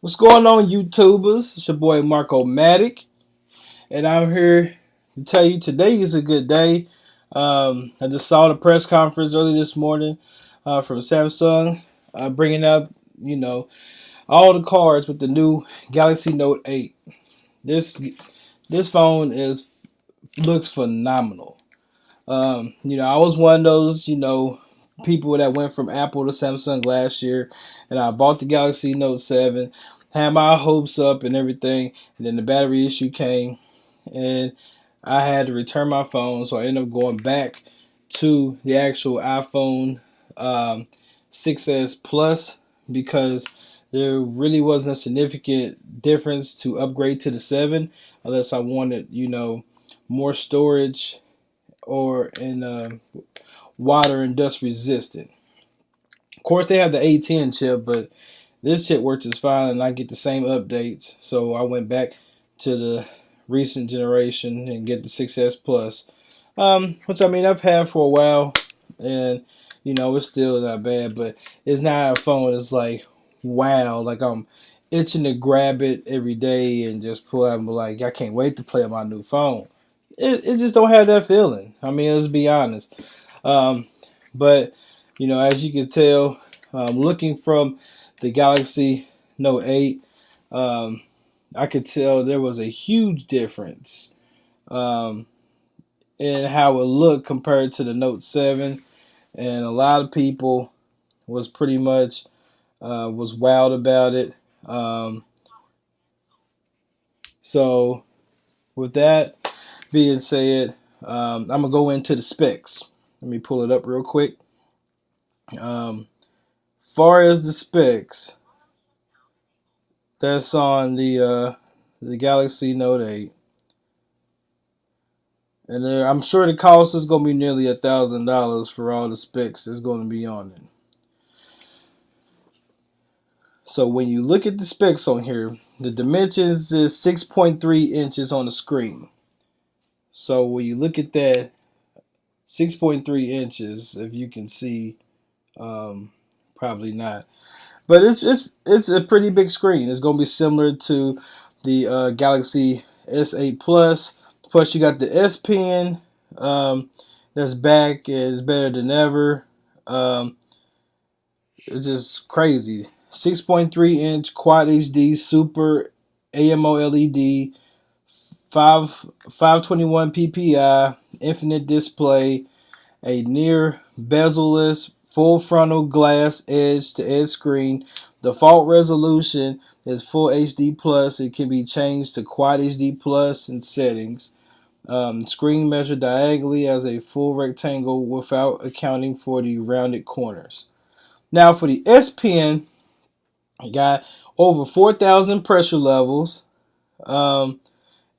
What's going on, YouTubers? It's your boy Markomatik, and I'm here to tell you today is a good day. I just saw the press conference early this morning from Samsung, bringing out, you know, all the cards with the new Galaxy Note 8. This phone looks phenomenal. I was one of those, people that went from Apple to Samsung last year, and I bought the Galaxy Note 7, had my hopes up and everything, and then the battery issue came, and I had to return my phone, so I ended up going back to the actual iPhone 6s Plus because there really wasn't a significant difference to upgrade to the 7 unless I wanted, more storage or in water and dust resistant. Of course, they have the A10 chip, but this chip works just fine, and I get the same updates. So I went back to the recent generation and get the 6S Plus, which I mean I've had for a while, and it's still not bad, but it's not a phone. It's like wow, like I'm itching to grab it every day and just pull out and be like, I can't wait to play on my new phone. It just don't have that feeling. I mean, let's be honest. Um, but as you can tell, looking from the Galaxy Note 8, um, I could tell there was a huge difference um, in how it looked compared to the Note 7, and a lot of people was pretty much was wowed about it. Um, so with that being said, I'm gonna go into the specs. Let me pull it up real quick. Far as the specs, that's on the Galaxy Note 8, and I'm sure the cost is gonna be nearly $1,000 for all the specs that's gonna be on it. So when you look at the specs on here, the dimensions is 6.3 inches on the screen. So when you look at that, 6.3 inches, if you can see, probably not. But it's a pretty big screen. It's gonna be similar to the Galaxy S8 Plus. Plus you got the S Pen that's back and it's better than ever. Um, it's just crazy. 6.3 inch Quad HD Super AMO LED, 521 ppi, infinite display, a near bezel-less full frontal glass edge to edge screen. Default resolution is Full HD plus. It can be changed to Quad HD plus in settings. Screen measured diagonally as a full rectangle without accounting for the rounded corners. Now for the S Pen, I got over 4,000 pressure levels. Um,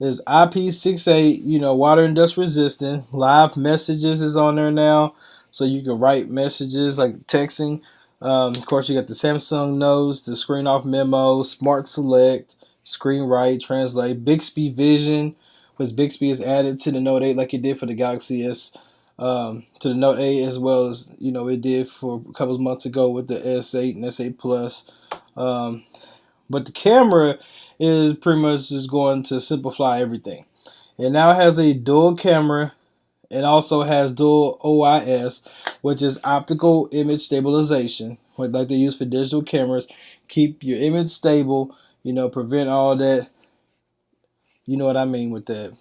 is IP68, water and dust resistant. Live messages is on there now, so you can write messages like texting. Of course, you got the Samsung knows the screen off memo, smart select, screen write, translate, Bixby Vision, because Bixby is added to the Note 8 like it did for the Galaxy S, to the Note 8 as well as it did for a couple of months ago with the S8 and S8 Plus. Um, but the camera is pretty much just going to simplify everything. It now has a dual camera and also has dual OIS, which is optical image stabilization, like they use for digital cameras. Keep your image stable, prevent all that. You know what I mean with that.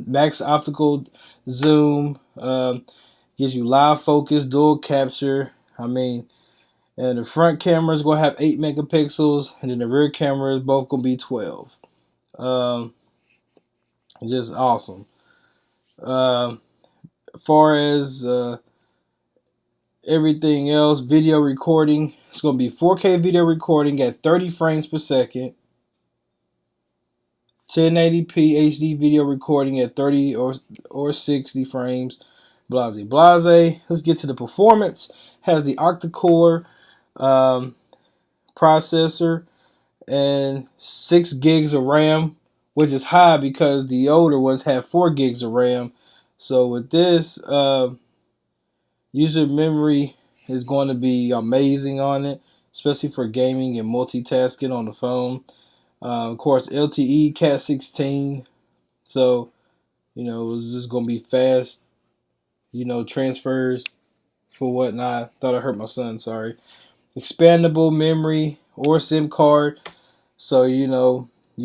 Max optical zoom, gives you live focus, dual capture. I mean, and the front camera is going to have 8 megapixels, and then the rear camera is both going to be 12. Um, just awesome. As far as everything else, video recording, it's going to be 4K video recording at 30 frames per second, 1080p HD video recording at 30 or 60 frames. Blase blase. Let's get to the performance. Has the octa-core um, processor and 6 gigs of RAM, which is high because the older ones have 4 gigs of RAM. So with this, user memory is going to be amazing on it. especially for gaming and multitasking on the phone. Of course, LTE Cat 16, so it was just gonna be fast, transfers for whatnot. Thought I hurt my son. Sorry. Expandable memory or SIM card. So you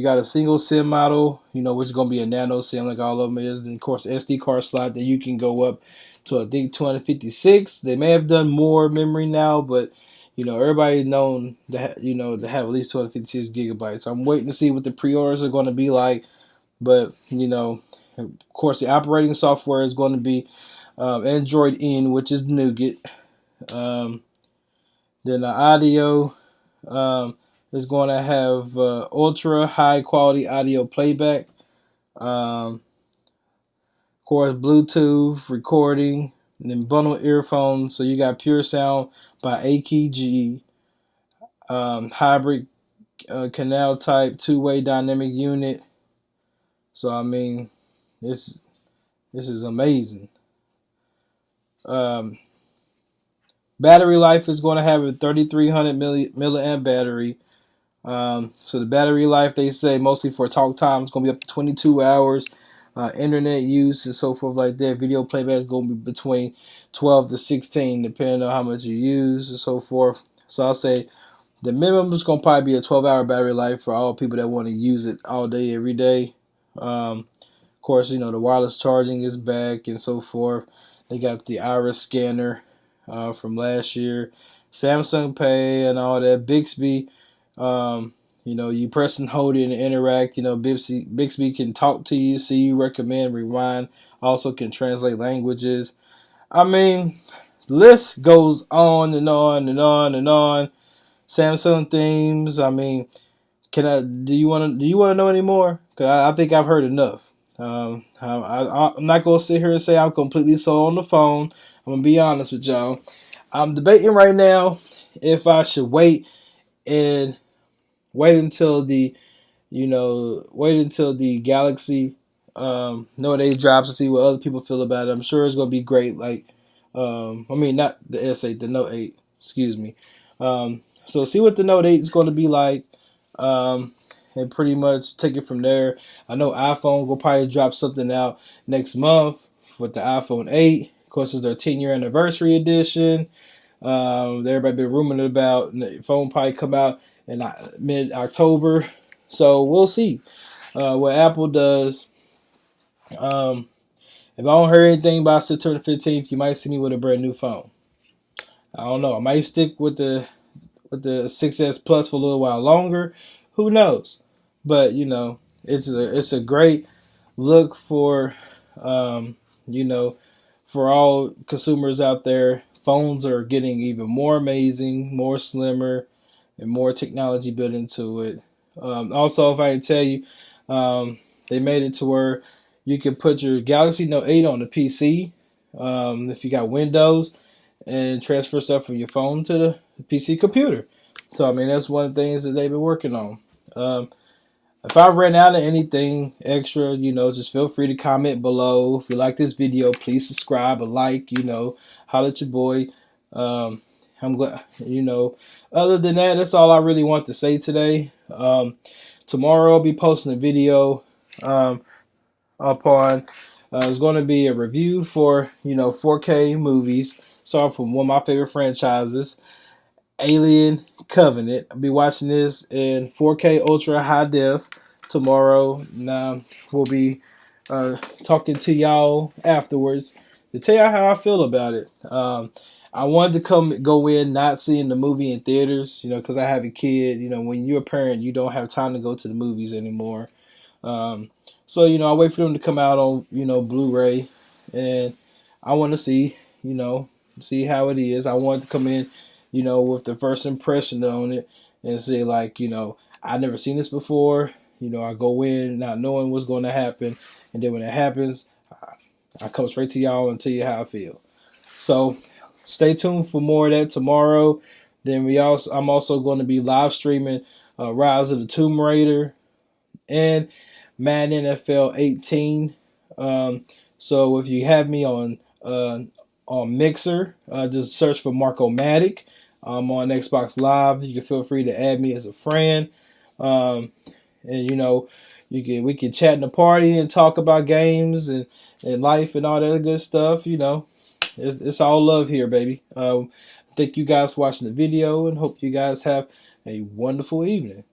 got a single SIM model, which is gonna be a nano SIM like all of them is. Then of course SD card slot that you can go up to I think 256. They may have done more memory now, but everybody's known that to have at least 256 gigabytes. I'm waiting to see what the pre-orders are going to be like, but of course the operating software is going to be Android N, which is Nougat. Um, then the audio is going to have ultra high quality audio playback. Of course, Bluetooth recording, and then bundle earphones. So you got Pure Sound by AKG, hybrid canal type, two-way dynamic unit. So I mean, this is amazing. Um, Battery life is going to have a 3300 milliamp battery. So the battery life, they say, mostly for talk time, is going to be up to 22 hours. Internet use and so forth like that. Video playback is going to be between 12 to 16, depending on how much you use and so forth. So I'll say the minimum is going to probably be a 12-hour battery life for all people that want to use it all day, every day. Of course, the wireless charging is back and so forth. They got the iris scanner from last year, Samsung Pay and all that. Bixby, you press and hold it and interact. Bixby can talk to you, see you, recommend, rewind. Also can translate languages. I mean, the list goes on and on and on and on. Samsung themes. I mean, do you want to know any more? Cause I think I've heard enough. I'm not gonna sit here and say I'm completely sold on the phone. I'm gonna be honest with y'all. I'm debating right now if I should and wait until the Galaxy Note 8 drops to see what other people feel about it. I'm sure it's gonna be great. Like, I mean, not the S8, the Note 8. Excuse me. So see what the Note 8 is going to be like, and pretty much take it from there. I know iPhone will probably drop something out next month with the iPhone 8. Of course, it's their 10-year anniversary edition. Everybody been rumoring about, and the phone probably come out in mid-October. So we'll see what Apple does. If I don't hear anything by September 15th, you might see me with a brand new phone. I don't know. I might stick with the 6S Plus for a little while longer. Who knows? But it's a great look for for all consumers out there. Phones are getting even more amazing, more slimmer, and more technology built into it. Also, if I can tell you, they made it to where you can put your Galaxy Note 8 on the PC if you got Windows and transfer stuff from your phone to the PC computer. So I mean that's one of the things that they've been working on. Um, if I ran out of anything extra, just feel free to comment below. If you like this video, please subscribe, a like, holler at your boy. I'm glad, Other than that, that's all I really want to say today. Tomorrow I'll be posting a video upon. It's going to be a review for 4K movies. Starting from one of my favorite franchises, Alien Covenant. I'll be watching this in 4K Ultra High Def tomorrow. Now we'll be talking to y'all afterwards to tell y'all how I feel about it. I wanted to go in not seeing the movie in theaters, because I have a kid. When you're a parent, you don't have time to go to the movies anymore. So I wait for them to come out on Blu-ray, and I want to see how it is. I want to come in, with the first impression on it and say like, I've never seen this before. I go in not knowing what's going to happen, and then when it happens, I come straight to y'all and tell you how I feel. So stay tuned for more of that tomorrow. Then I'm also going to be live streaming Rise of the Tomb Raider and Madden NFL 18. So if you have me on Mixer, just search for Markomatik. on Xbox Live. You can feel free to add me as a friend. And we can chat in the party and talk about games and life and all that good stuff. It's all love here, baby. Thank you guys for watching the video, and hope you guys have a wonderful evening.